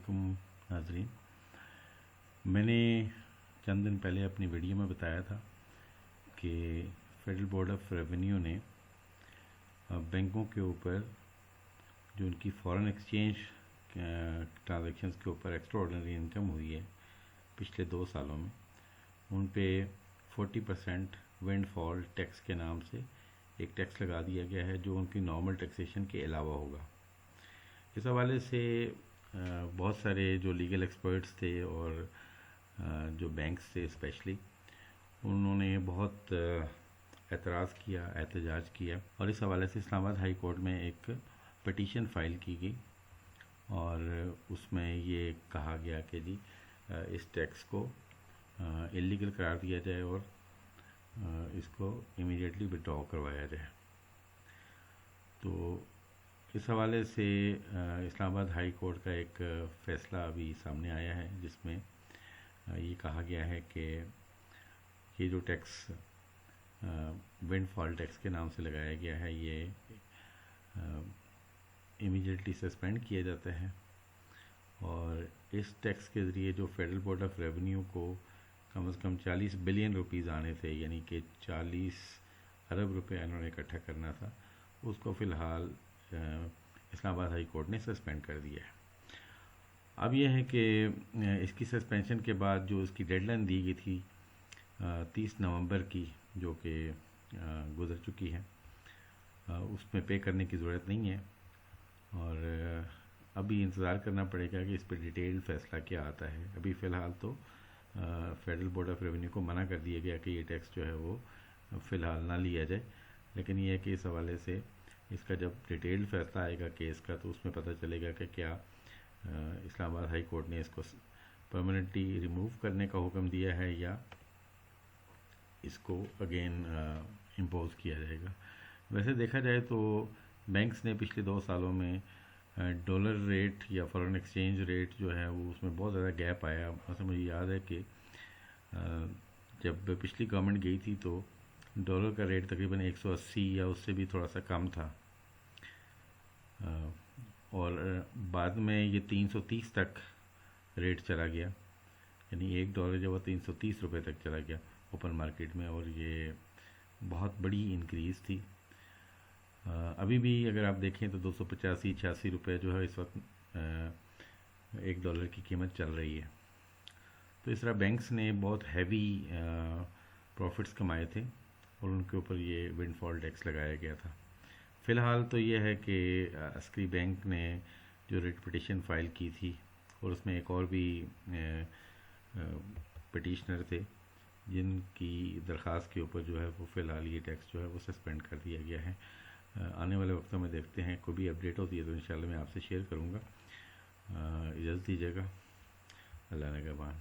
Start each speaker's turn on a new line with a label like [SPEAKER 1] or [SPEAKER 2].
[SPEAKER 1] علیکم ناظرین، میں نے چند دن پہلے اپنی ویڈیو میں بتایا تھا کہ فیڈرل بورڈ آف ریونیو نے بینکوں کے اوپر جو ان کی فارن ایکسچینج ٹرانزیکشنز کے اوپر ایکسٹرا آرڈنری انکم ہوئی ہے پچھلے 2 سالوں میں، ان پہ 40% ونڈ فال ٹیکس کے نام سے ایک ٹیکس لگا دیا گیا ہے جو ان کی نارمل ٹیکسیشن کے علاوہ ہوگا۔ اس حوالے سے بہت سارے جو لیگل ایکسپرٹس تھے اور جو بینکس تھے اسپیشلی، انہوں نے بہت اعتراض کیا، احتجاج کیا، اور اس حوالے سے اسلام آباد ہائی کورٹ میں ایک پٹیشن فائل کی گئی اور اس میں یہ کہا گیا کہ جی اس ٹیکس کو اللیگل قرار دیا جائے اور اس کو امیڈیٹلی وڈرا کروایا جائے۔ تو اس حوالے سے اسلام آباد ہائی کورٹ کا ایک فیصلہ ابھی سامنے آیا ہے جس میں یہ کہا گیا ہے کہ یہ جو ٹیکس ونڈ فال ٹیکس کے نام سے لگایا گیا ہے یہ امیڈیٹلی سسپینڈ کیا جاتا ہے، اور اس ٹیکس کے ذریعے جو فیڈرل بورڈ آف ریونیو کو کم از کم 40 بلین روپیز آنے تھے، یعنی کہ 40 ارب روپے انہوں نے اکٹھا کرنا تھا، اس کو فی الحال اسلام آباد ہائی کورٹ نے سسپینڈ کر دیا ہے۔ اب یہ ہے کہ اس کی سسپینشن کے بعد جو اس کی ڈیڈ لائن دی گئی تھی 30 نومبر کی، جو کہ گزر چکی ہے، اس میں پے کرنے کی ضرورت نہیں ہے، اور ابھی انتظار کرنا پڑے گا کہ اس پہ ڈیٹیل فیصلہ کیا آتا ہے۔ ابھی فی الحال تو فیڈرل بورڈ آف ریونیو کو منع کر دیا گیا کہ یہ ٹیکس جو ہے وہ فی الحال نہ لیا جائے، لیکن یہ ہے کہ اس حوالے سے اس کا جب ڈیٹیل فیصلہ آئے گا کیس کا تو اس میں پتہ چلے گا کہ کیا اسلام آباد ہائی کورٹ نے اس کو پرماننٹلی ریموو کرنے کا حکم دیا ہے یا اس کو اگین امپوز کیا جائے گا۔ ویسے دیکھا جائے تو بینکس نے پچھلے 2 سالوں میں ڈالر ریٹ یا فارن ایکسچینج ریٹ جو ہے وہ اس میں بہت زیادہ گیپ آیا۔ مثلا مجھے یاد ہے کہ جب پچھلی گورنمنٹ گئی تھی تو ڈالر کا ریٹ تقریباً 180 یا اس سے بھی تھوڑا سا کم تھا، اور بعد میں یہ 330 تک ریٹ چلا گیا، یعنی $1 جو وہ 330 روپے تک چلا گیا اوپن مارکیٹ میں، اور یہ بہت بڑی انکریز تھی۔ ابھی بھی اگر آپ دیکھیں تو 285-86 روپے جو ہے اس وقت $1 کی قیمت چل رہی ہے۔ تو اس طرح بینکس نے بہت ہیوی پروفٹس کمائے تھے اور ان کے اوپر یہ ونڈ فال ٹیکس لگایا گیا تھا۔ فی الحال تو یہ ہے کہ عسکری بینک نے جو ریٹ پٹیشن فائل کی تھی، اور اس میں ایک اور بھی پٹیشنر تھے جن کی درخواست کے اوپر جو ہے وہ فی الحال یہ ٹیکس جو ہے وہ سسپینڈ کر دیا گیا ہے۔ آنے والے وقتوں میں دیکھتے ہیں، کوئی بھی اپڈیٹ ہوتی ہے تو انشاءاللہ میں آپ سے شیئر کروں گا۔ اجازت دیجیے گا، اللہ نگہبان۔